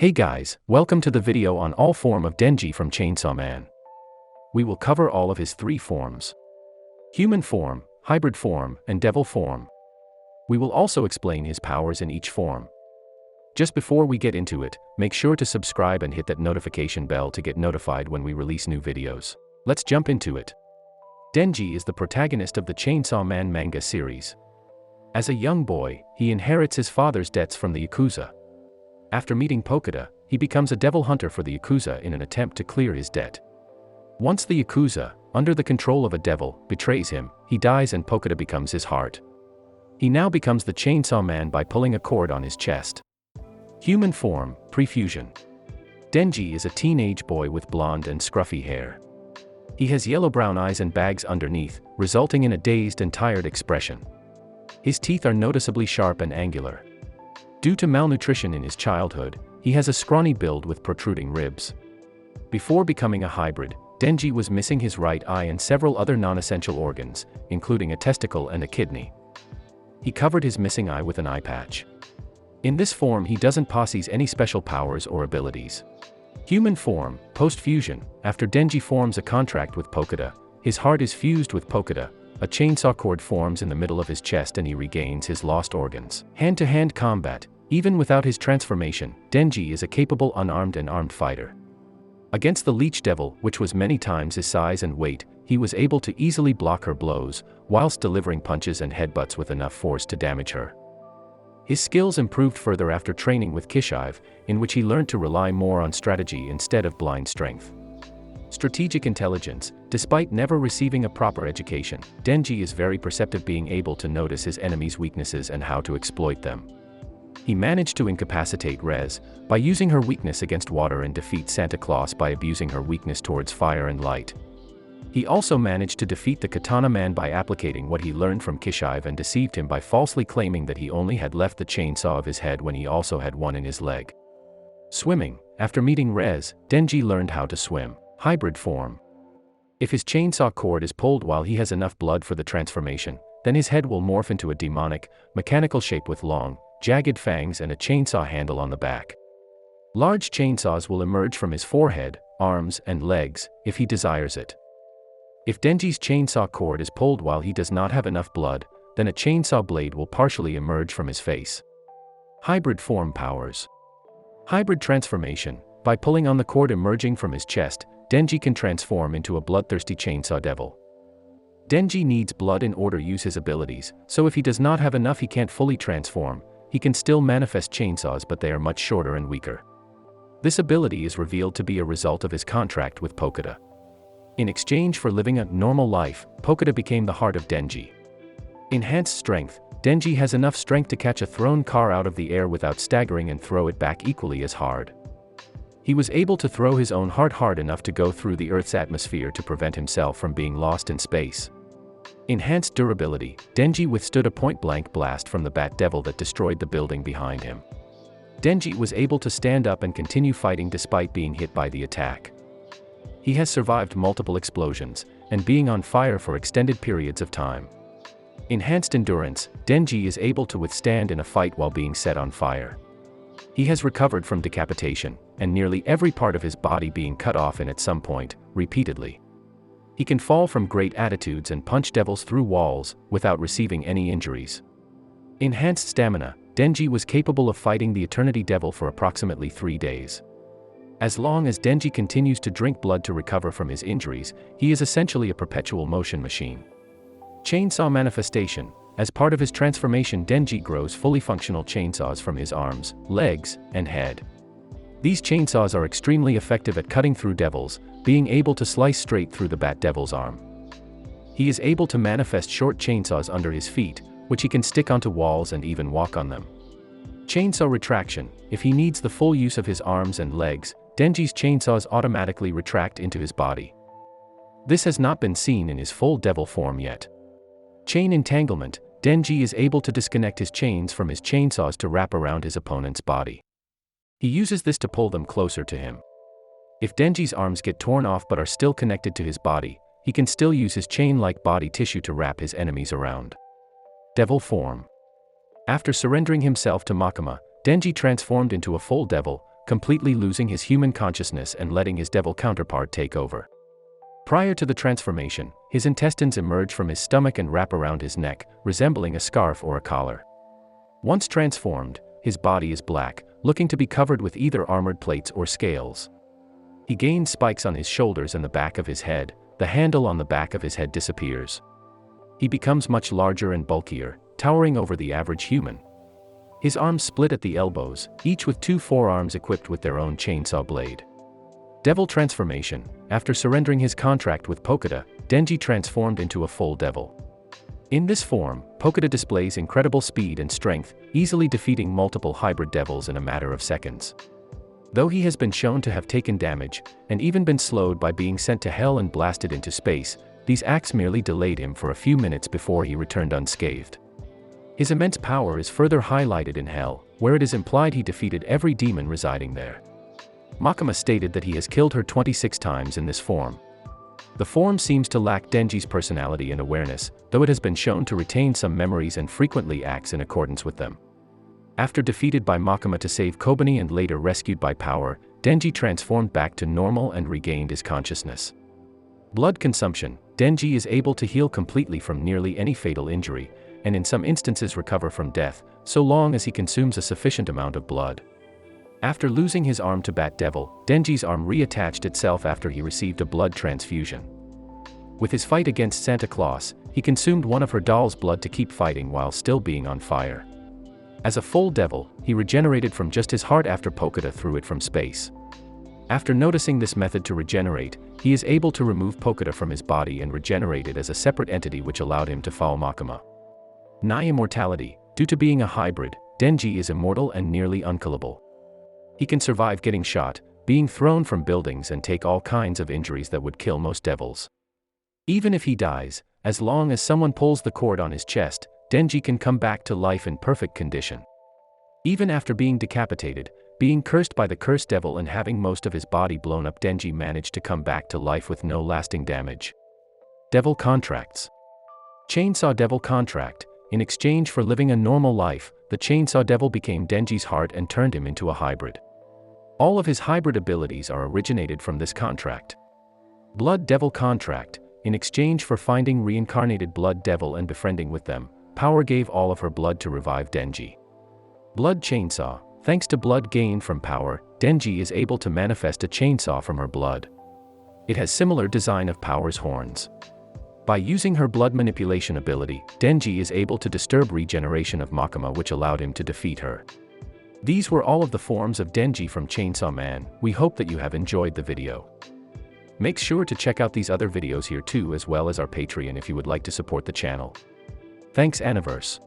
Hey guys, welcome to the video on all form of Denji from Chainsaw Man. We will cover all of his three forms: human form, hybrid form, and devil form. We will also explain his powers in each form. Just before we get into it, make sure to subscribe and hit that notification bell to get notified when we release new videos. Let's jump into it. Denji is the protagonist of the Chainsaw Man manga series. As a young boy, he inherits his father's debts from the Yakuza. After meeting Pokuda, he becomes a devil hunter for the Yakuza in an attempt to clear his debt. Once the Yakuza, under the control of a devil, betrays him, he dies and Pokuda becomes his heart. He now becomes the Chainsaw Man by pulling a cord on his chest. Human form, pre-fusion. Denji is a teenage boy with blonde and scruffy hair. He has yellow-brown eyes and bags underneath, resulting in a dazed and tired expression. His teeth are noticeably sharp and angular. Due to malnutrition in his childhood, he has a scrawny build with protruding ribs. Before becoming a hybrid, Denji was missing his right eye and several other non-essential organs, including a testicle and a kidney. He covered his missing eye with an eye patch. In this form he doesn't possess any special powers or abilities. Human form, post-fusion. After Denji forms a contract with Pokuda, his heart is fused with Pokuda, a chainsaw cord forms in the middle of his chest and he regains his lost organs. Hand-to-hand combat. Even without his transformation, Denji is a capable unarmed and armed fighter. Against the Leech Devil, which was many times his size and weight, he was able to easily block her blows, whilst delivering punches and headbutts with enough force to damage her. His skills improved further after training with Kishive, in which he learned to rely more on strategy instead of blind strength. Strategic intelligence. Despite never receiving a proper education, Denji is very perceptive, being able to notice his enemies' weaknesses and how to exploit them. He managed to incapacitate Rez by using her weakness against water and defeat Santa Claus by abusing her weakness towards fire and light. He also managed to defeat the Katana Man by applicating what he learned from Kishive and deceived him by falsely claiming that he only had left the chainsaw of his head when he also had one in his leg. Swimming. After meeting Rez, Denji learned how to swim. Hybrid form. If his chainsaw cord is pulled while he has enough blood for the transformation, then his head will morph into a demonic, mechanical shape with long, jagged fangs and a chainsaw handle on the back. Large chainsaws will emerge from his forehead, arms, and legs, if he desires it. If Denji's chainsaw cord is pulled while he does not have enough blood, then a chainsaw blade will partially emerge from his face. Hybrid form powers. Hybrid transformation. By pulling on the cord emerging from his chest, Denji can transform into a bloodthirsty chainsaw devil. Denji needs blood in order to use his abilities, so if he does not have enough he can't fully transform. He can still manifest chainsaws, but they are much shorter and weaker. This ability is revealed to be a result of his contract with Pokuda. In exchange for living a normal life, Pokuda became the heart of Denji. Enhanced strength. Denji has enough strength to catch a thrown car out of the air without staggering and throw it back equally as hard. He was able to throw his own heart hard enough to go through the Earth's atmosphere to prevent himself from being lost in space. Enhanced durability. Denji withstood a point-blank blast from the Bat Devil that destroyed the building behind him. Denji was able to stand up and continue fighting despite being hit by the attack. He has survived multiple explosions, and being on fire for extended periods of time. Enhanced endurance. Denji is able to withstand in a fight while being set on fire. He has recovered from decapitation, and nearly every part of his body being cut off at some point, repeatedly. He can fall from great attitudes and punch devils through walls, without receiving any injuries. Enhanced stamina. Denji was capable of fighting the Eternity Devil for approximately 3 days. As long as Denji continues to drink blood to recover from his injuries, he is essentially a perpetual motion machine. Chainsaw manifestation. As part of his transformation, Denji grows fully functional chainsaws from his arms, legs, and head. These chainsaws are extremely effective at cutting through devils, being able to slice straight through the Bat Devil's arm. He is able to manifest short chainsaws under his feet, which he can stick onto walls and even walk on them. Chainsaw retraction. If he needs the full use of his arms and legs, Denji's chainsaws automatically retract into his body. This has not been seen in his full devil form yet. Chain entanglement. Denji is able to disconnect his chains from his chainsaws to wrap around his opponent's body. He uses this to pull them closer to him. If Denji's arms get torn off but are still connected to his body, he can still use his chain-like body tissue to wrap his enemies around. Devil form. After surrendering himself to Makima, Denji transformed into a full devil, completely losing his human consciousness and letting his devil counterpart take over. Prior to the transformation, his intestines emerge from his stomach and wrap around his neck, resembling a scarf or a collar. Once transformed, his body is black, looking to be covered with either armored plates or scales. He gains spikes on his shoulders and the back of his head. The handle on the back of his head disappears. He becomes much larger and bulkier, towering over the average human. His arms split at the elbows, each with 2 forearms equipped with their own chainsaw blade. Devil transformation. After surrendering his contract with Pokuda, Denji transformed into a full devil. In this form, Pokuda displays incredible speed and strength, easily defeating multiple hybrid devils in a matter of seconds. Though he has been shown to have taken damage, and even been slowed by being sent to hell and blasted into space, these acts merely delayed him for a few minutes before he returned unscathed. His immense power is further highlighted in hell, where it is implied he defeated every demon residing there. Makima stated that he has killed her 26 times in this form. The form seems to lack Denji's personality and awareness, though it has been shown to retain some memories and frequently acts in accordance with them. After defeated by Makima to save Kobani and later rescued by Power, Denji transformed back to normal and regained his consciousness. Blood consumption. Denji is able to heal completely from nearly any fatal injury, and in some instances recover from death, so long as he consumes a sufficient amount of blood. After losing his arm to Bat Devil, Denji's arm reattached itself after he received a blood transfusion. With his fight against Santa Claus, he consumed one of her doll's blood to keep fighting while still being on fire. As a full devil, he regenerated from just his heart after Pokuda threw it from space. After noticing this method to regenerate, he is able to remove Pokuda from his body and regenerate it as a separate entity, which allowed him to fall Makima. Immortality. Due to being a hybrid, Denji is immortal and nearly unkillable. He can survive getting shot, being thrown from buildings, and take all kinds of injuries that would kill most devils. Even if he dies, as long as someone pulls the cord on his chest, Denji can come back to life in perfect condition. Even after being decapitated, being cursed by the cursed devil and having most of his body blown up, Denji managed to come back to life with no lasting damage. Devil contracts. Chainsaw Devil contract. In exchange for living a normal life, the Chainsaw Devil became Denji's heart and turned him into a hybrid. All of his hybrid abilities are originated from this contract. Blood Devil contract. In exchange for finding reincarnated Blood Devil and befriending with them, Power gave all of her blood to revive Denji. Blood Chainsaw. Thanks to blood gained from Power, Denji is able to manifest a chainsaw from her blood. It has similar design of Power's horns. By using her blood manipulation ability, Denji is able to disturb regeneration of Makima, which allowed him to defeat her. These were all of the forms of Denji from Chainsaw Man. We hope that you have enjoyed the video. Make sure to check out these other videos here too, as well as our Patreon if you would like to support the channel. Thanks Aniverse.